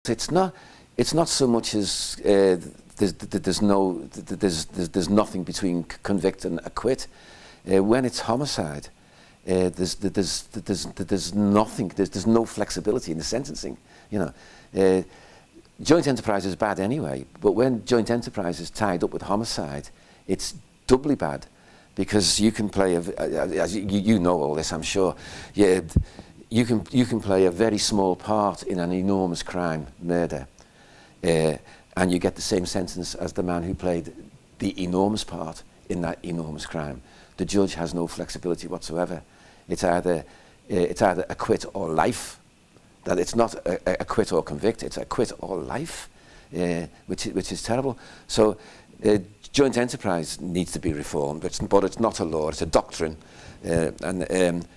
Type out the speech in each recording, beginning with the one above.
It's not so much as there's nothing between convict and acquit. When it's homicide, there's nothing. There's no flexibility in the sentencing. You know, joint enterprise is bad anyway, but when joint enterprise is tied up with homicide, it's doubly bad, because you can play as you know all this, I'm sure. Yeah, you can play a very small part in an enormous crime, murder, and you get the same sentence as the man who played the enormous part in that enormous crime. The judge has no flexibility whatsoever. It's either acquit or life. That it's not acquit or convict. It's acquit or life, which is terrible. So joint enterprise needs to be reformed, but it's not a law. It's a doctrine,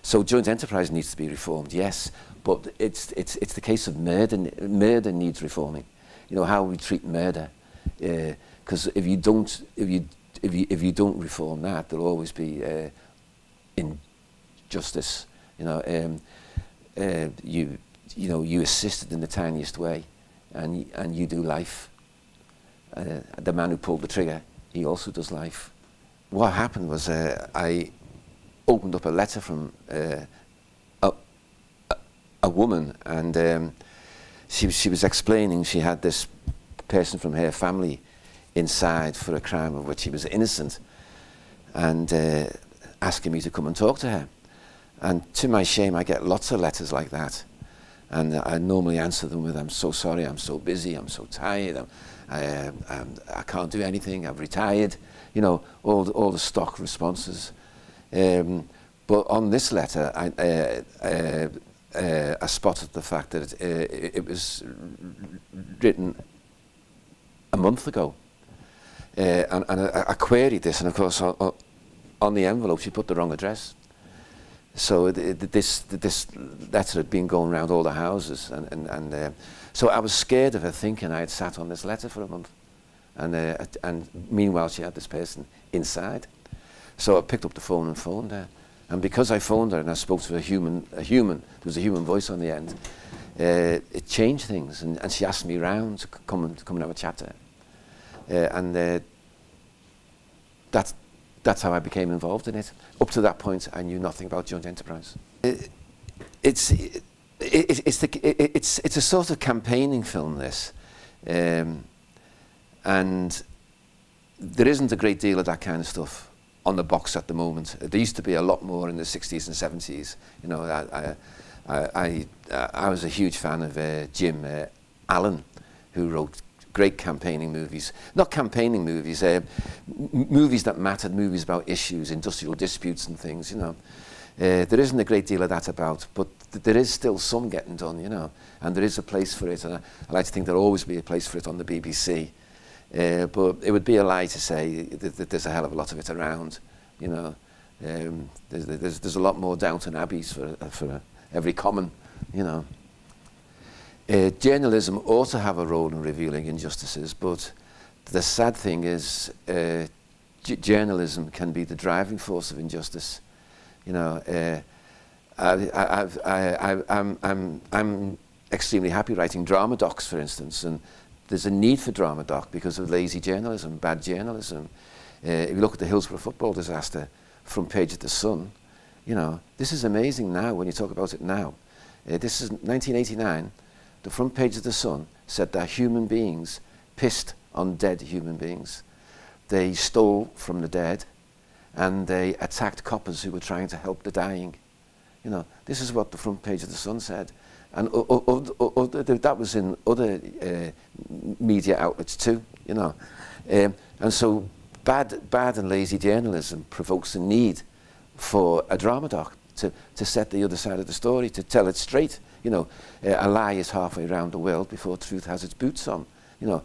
so joint enterprise needs to be reformed. Yes, but it's the case of murder. Murder needs reforming. You know how we treat murder, because if you don't reform that, there'll always be injustice. You know, you assisted in the tiniest way, and you do life. The man who pulled the trigger, he also does life. What happened was I opened up a letter from a woman, and she was explaining she had this person from her family inside for a crime of which he was innocent, and asking me to come and talk to her. And to my shame, I get lots of letters like that, and I normally answer them with, "I'm so sorry, I'm so busy, I'm so tired, I can't do anything, I've retired," you know, all the stock responses. But on this letter, I spotted the fact that it was written a month ago, and I queried this, and of course on the envelope she put the wrong address. So this letter had been going around all the houses, and so I was scared of her thinking I had sat on this letter for a month, and meanwhile she had this person inside. So I picked up the phone and phoned her, and because I phoned her and I spoke to a human, there was a human voice on the end. It changed things, and she asked me round to come and have a chat to her, and that's how I became involved in it. Up to that point, I knew nothing about joint enterprise. It's a sort of campaigning film, this, and there isn't a great deal of that kind of stuff on the box at the moment. There used to be a lot more in the 60s and 70s. You know, I was a huge fan of Jim Allen, who wrote great campaigning movies. Not campaigning movies, movies that mattered, movies about issues, industrial disputes and things, you know. There isn't a great deal of that about, but there is still some getting done, you know, and there is a place for it, and I like to think there'll always be a place for it on the BBC. But it would be a lie to say that there's a hell of a lot of it around, you know. There's a lot more Downton Abbeys for every common, you know. Journalism ought to have a role in revealing injustices, but the sad thing is journalism can be the driving force of injustice. You know, I'm extremely happy writing drama docs, for instance, and there's a need for drama doc because of lazy journalism, bad journalism. If you look at the Hillsborough football disaster, front page of the Sun, you know, this is amazing now when you talk about it now. This is 1989. The front page of the Sun said that human beings pissed on dead human beings. They stole from the dead, and they attacked coppers who were trying to help the dying. You know, this is what the front page of the Sun said. And that was in other media outlets too, you know. And so bad and lazy journalism provokes a need for a drama doc to set the other side of the story, to tell it straight. You know, a lie is halfway around the world before truth has its boots on. You know,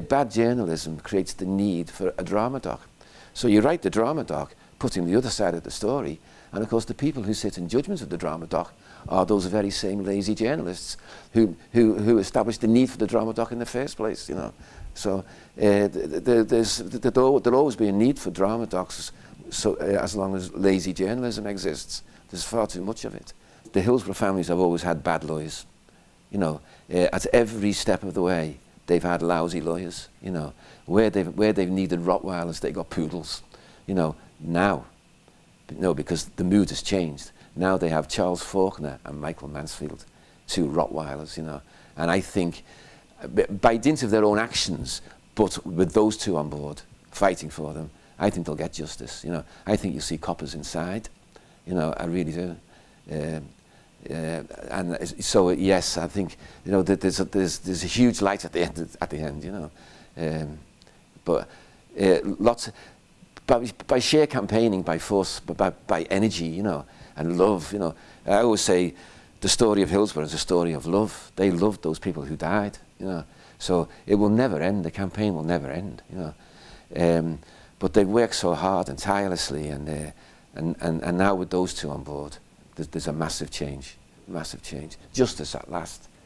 bad journalism creates the need for a drama doc. So you write the drama doc, putting the other side of the story, and of course the people who sit in judgment of the drama doc are those very same lazy journalists who established the need for the drama doc in the first place. You know, so there'll always be a need for drama docs. So as long as lazy journalism exists, there's far too much of it. The Hillsborough families have always had bad lawyers. You know, at every step of the way, they've had lousy lawyers. You know, where they've needed Rottweilers, they got poodles. You know, now, no, because the mood has changed. Now they have Charles Faulkner and Michael Mansfield, 2 Rottweilers. You know, and I think by dint of their own actions, but with those 2 on board fighting for them, I think they'll get justice. You know, I think you'll see coppers inside. You know, I really do. And so yes, I think, you know, that there's a huge light at the end. You know, but lots by sheer campaigning, by force, by energy, you know, and love. You know, I always say the story of Hillsborough is a story of love. They loved those people who died. You know, so it will never end. The campaign will never end. You know, but they work so hard and tirelessly, and now with those 2 on board, there's a massive change, justice at last.